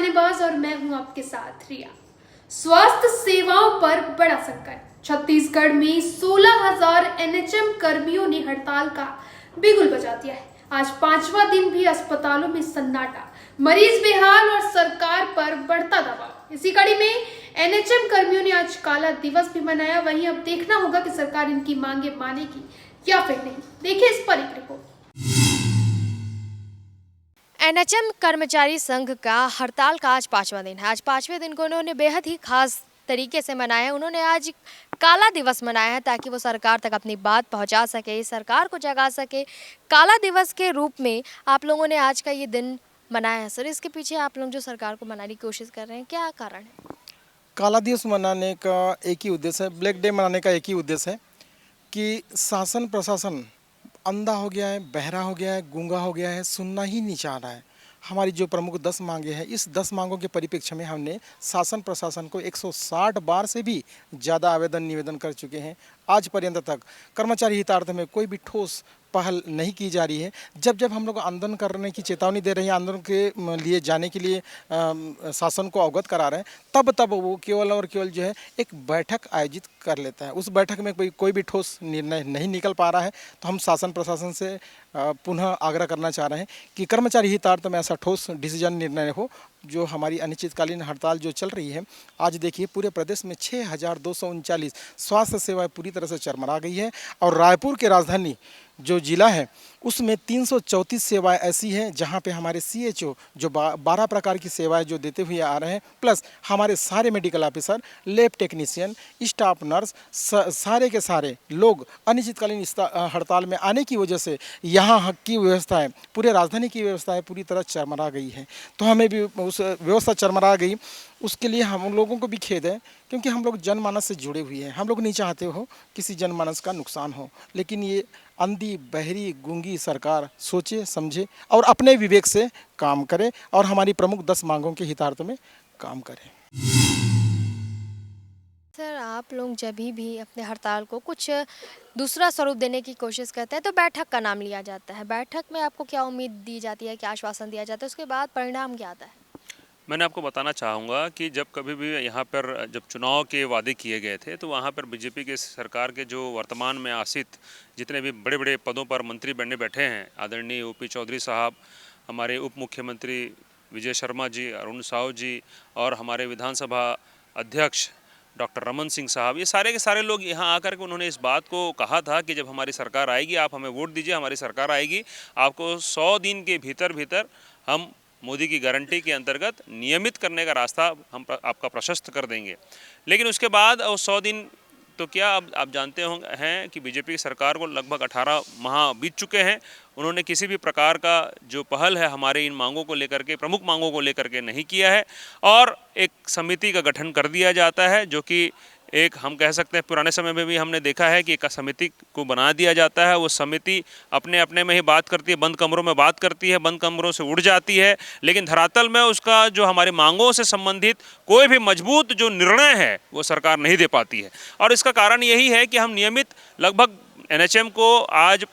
शानेबाज और मैं हूं आपके साथ रिया। स्वास्थ्य सेवाओं पर बड़ा संकट। छत्तीसगढ़ में 16,000 एनएचएम कर्मियों ने हड़ताल का बिगुल बजा दिया है। आज 5वां दिन भी अस्पतालों में सन्नाटा, मरीज बेहाल और सरकार पर बढ़ता दबाव। इसी कड़ी में एनएचएम कर्मियों ने आज काला दिवस भी मनाया। वहीं अब देखना होगा कि सरकार इनकी मांगे मानेगी या फिर नहीं। देखिए इस पर एक रिपोर्ट। एनएचएम कर्मचारी संघ का हड़ताल का आज 5वां दिन है। आज 5वें दिन को उन्होंने बेहद ही खास तरीके से मनाया है। उन्होंने आज काला दिवस मनाया है ताकि वो सरकार तक अपनी बात पहुंचा सके, सरकार को जगा सके। काला दिवस के रूप में आप लोगों ने आज का ये दिन मनाया है। सर, इसके पीछे आप लोग जो सरकार को मनाने की कोशिश कर रहे हैं, क्या कारण है? काला दिवस मनाने का एक ही उद्देश्य है, ब्लैक डे मनाने का एक ही उद्देश्य है कि शासन प्रशासन अंधा हो गया है, बहरा हो गया है, गूंगा हो गया है, सुनना ही नहीं चाह रहा है। हमारी जो प्रमुख 10 मांगे हैं, इस 10 मांगों के परिप्रेक्ष्य में हमने शासन प्रशासन को 160 बार से भी ज़्यादा आवेदन निवेदन कर चुके हैं। आज पर्यंत तक कर्मचारी हितार्थ में कोई भी ठोस पहल नहीं की जा रही है। जब जब हम लोग आंदोलन करने की चेतावनी दे रहे हैं, आंदोलन के लिए जाने के लिए शासन को अवगत करा रहे हैं, तब तब वो केवल और केवल जो है एक बैठक आयोजित कर लेता है। उस बैठक में कोई भी ठोस निर्णय नहीं निकल पा रहा है। तो हम शासन प्रशासन से पुनः आग्रह करना चाह रहे हैं कि कर्मचारी हितार्थ में ऐसा ठोस डिसीजन निर्णय हो। जो हमारी अनिश्चितकालीन हड़ताल जो चल रही है, आज देखिए पूरे प्रदेश में 6,239 स्वास्थ्य सेवाएं पूरी तरह से चरमरा गई है। और रायपुर के राजधानी जो जिला है उसमें 334 सेवाएं ऐसी हैं जहां पे हमारे सीएचओ जो 12 प्रकार की सेवाएं जो देते हुए आ रहे हैं, प्लस हमारे सारे medical officer, lab technician, staff nurse, सारे के सारे लोग अनिश्चितकालीन हड़ताल में आने की वजह से यहाँ की व्यवस्थाएं, पूरे राजधानी की व्यवस्थाएं पूरी तरह चरमरा गई है। तो हमें भी उस व्यवस्था चरमरा गई, उसके लिए हम लोगों को भी खेद है, क्योंकि हम लोग जनमानस से जुड़े हुए हैं। हम लोग नहीं चाहते हो किसी जनमानस का नुकसान हो, लेकिन ये अंधी, बहरी, गूंगी सरकार सोचे समझे और अपने विवेक से काम करे और हमारी प्रमुख 10 मांगों के हितार्थ में काम करे। सर, आप लोग जब भी अपने हड़ताल को कुछ दूसरा स्वरूप देने की कोशिश करते हैं तो बैठक का नाम लिया जाता है। बैठक में आपको क्या उम्मीद दी जाती है, क्या आश्वासन दिया जाता है, उसके बाद परिणाम क्या आता है? मैंने आपको बताना चाहूँगा कि जब कभी भी यहाँ पर जब चुनाव के वादे किए गए थे तो वहाँ पर बीजेपी के सरकार के जो वर्तमान में आसित जितने भी बड़े बड़े पदों पर मंत्री बनने बैठे हैं, आदरणीय ओपी चौधरी साहब, हमारे उप मुख्यमंत्री विजय शर्मा जी, अरुण साहू जी और हमारे विधानसभा अध्यक्ष डॉक्टर रमन सिंह साहब, ये सारे के सारे लोग यहाँ आकर के उन्होंने इस बात को कहा था कि जब हमारी सरकार आएगी आप हमें वोट दीजिए, हमारी सरकार आएगी, आपको 100 दिन के भीतर हम मोदी की गारंटी के अंतर्गत नियमित करने का रास्ता हम आपका प्रशस्त कर देंगे। लेकिन उसके बाद वो 100 दिन तो क्या, अब आप जानते होंगे हैं कि बीजेपी की सरकार को लगभग 18 माह बीत चुके हैं। उन्होंने किसी भी प्रकार का जो पहल है हमारे इन मांगों को लेकर के, प्रमुख मांगों को लेकर के नहीं किया है। और एक समिति का गठन कर दिया जाता है, जो कि एक हम कह सकते हैं पुराने समय में भी हमने देखा है कि एक समिति को बना दिया जाता है। वो समिति अपने अपने में ही बात करती है, बंद कमरों में बात करती है, बंद कमरों से उड़ जाती है, लेकिन धरातल में उसका जो हमारी मांगों से संबंधित कोई भी मजबूत जो निर्णय है वो सरकार नहीं दे पाती है। और इसका कारण यही है कि हम नियमित लगभग एनएचएम को आज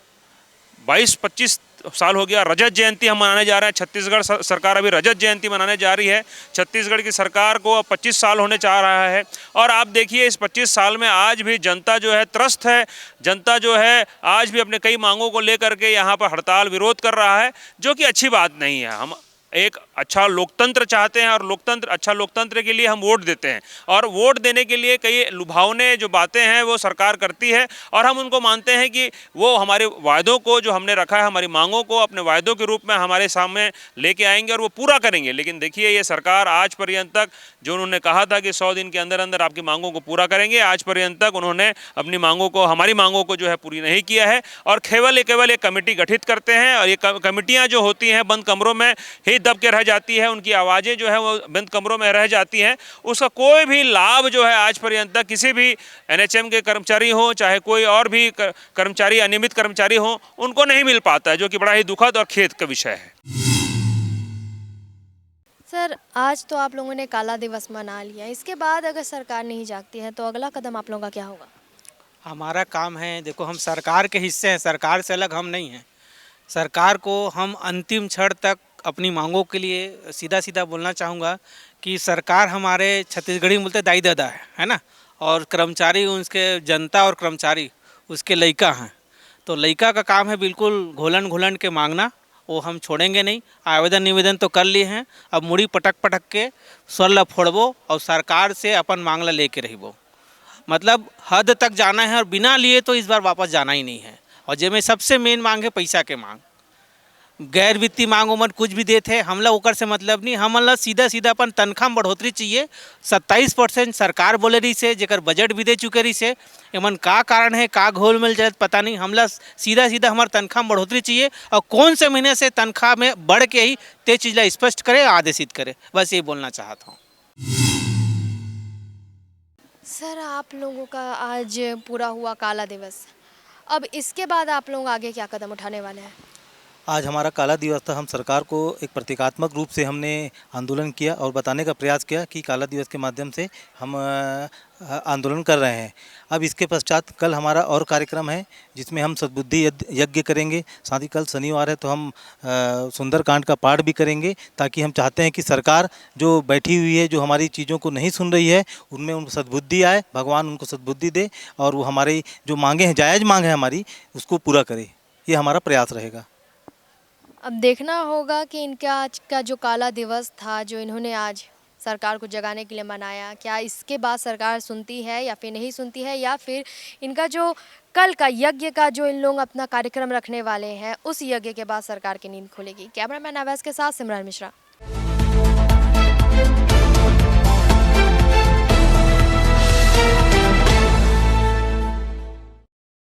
22-25 साल हो गया रजत जयंती हम मनाने जा रहे हैं। छत्तीसगढ़ सरकार अभी रजत जयंती मनाने जा रही है। छत्तीसगढ़ की सरकार को अब 25 साल होने जा रहा है और आप देखिए इस 25 साल में आज भी जनता जो है त्रस्त है। जनता जो है आज भी अपने कई मांगों को लेकर के यहाँ पर हड़ताल विरोध कर रहा है, जो कि अच्छी बात नहीं है। हम एक अच्छा लोकतंत्र चाहते हैं और अच्छा लोकतंत्र के लिए हम वोट देते हैं और वोट देने के लिए कई लुभावने जो बातें हैं वो सरकार करती है और हम उनको मानते हैं कि वो हमारे वायदों को जो हमने रखा है, हमारी मांगों को अपने वायदों के रूप में हमारे सामने लेके आएंगे और वो पूरा करेंगे। लेकिन देखिए ये सरकार आज पर्यंत तक जो उन्होंने कहा था कि 100 दिन के अंदर अंदर आपकी मांगों को पूरा करेंगे, आज पर्यंत तक उन्होंने अपनी मांगों को, हमारी मांगों को जो है पूरी नहीं किया है। और केवल एक कमेटी गठित करते हैं और ये कमेटियाँ जो होती हैं बंद कमरों में ही दब के रह जाती है, उनकी आवाज़ें जो है वो बंद कमरों में रह जाती हैं। उसका कोई भी लाभ जो है आज पर्यंत तक किसी भी एनएचएम के कर्मचारी हो, चाहे कोई और भी कर्मचारी, अनियमित कर्मचारी हो, उनको नहीं मिल पाता है, जो कि बड़ा ही दुखद और खेद का विषय है। सर, आज तो आप लोगों ने काला दिवस मना लिया, इसके बाद अगर सरकार नहीं जागती है तो अगला कदम आप लोगों का क्या होगा? हमारा काम है, देखो हम सरकार के हिस्से हैं, सरकार से अलग हम नहीं हैं। सरकार को हम अंतिम क्षण तक अपनी मांगों के लिए सीधा सीधा बोलना चाहूँगा कि सरकार हमारे छत्तीसगढ़ी में बोलते दाई दादा है ना, और कर्मचारी उसके जनता और कर्मचारी उसके लइका हैं। तो लइका का काम है बिल्कुल घोलन घोलन के मांगना, वो हम छोड़ेंगे नहीं। आवेदन निवेदन तो कर लिए हैं, अब मुड़ी पटक पटक के स्वर ला फोड़बो और सरकार से अपन मांगला लेके रहिबो। मतलब हद तक जाना है और बिना लिए तो इस बार वापस जाना ही नहीं है। और जेमें सबसे मेन मांग है पैसा के मांग, गैर वित्तीय मांग उमन कुछ भी देते हैं, हमला ओकर से मतलब नहीं। हमला सीधा सीधा अपन तनख्वाह में बढ़ोतरी चाहिए। 27% सरकार बोले रही से, जेकर बजट भी दे चुके रही से, एमन का कारण है, का घोल मिल जाए पता नहीं। हमला सीधा सीधा हमारे तनख्वाह में बढ़ोतरी चाहिए और कौन से महीने से तनख्वाह में बढ़ के ही ते चीज़ ला स्पष्ट करे, आदेशित करे। बस ये बोलना चाहता हूँ। सर, आप लोगों का आज पूरा हुआ काला दिवस, अब इसके बाद आप लोग आगे क्या कदम उठाने वाले हैं? आज हमारा काला दिवस था। हम सरकार को एक प्रतीकात्मक रूप से हमने आंदोलन किया और बताने का प्रयास किया कि काला दिवस के माध्यम से हम आंदोलन कर रहे हैं। अब इसके पश्चात कल हमारा और कार्यक्रम है जिसमें हम सद्बुद्धि यज्ञ करेंगे। साथ ही कल शनिवार है तो हम सुंदरकांड का पाठ भी करेंगे, ताकि हम चाहते हैं कि सरकार जो बैठी हुई है, जो हमारी चीज़ों को नहीं सुन रही है, उनमें उनको सद्बुद्धि आए, भगवान उनको सद्बुद्धि दे और वो हमारी जो मांगे हैं, जायज़ मांग है हमारी, उसको पूरा करे। ये हमारा प्रयास रहेगा। अब देखना होगा कि इनका आज का जो काला दिवस था, जो इन्होंने आज सरकार को जगाने के लिए मनाया, क्या इसके बाद सरकार सुनती है या फिर नहीं सुनती है, या फिर इनका जो कल का यज्ञ का जो इन लोग अपना कार्यक्रम रखने वाले हैं, उस यज्ञ के बाद सरकार की नींद खुलेगी। कैमरामैन अवैस के साथ सिमरन मिश्रा।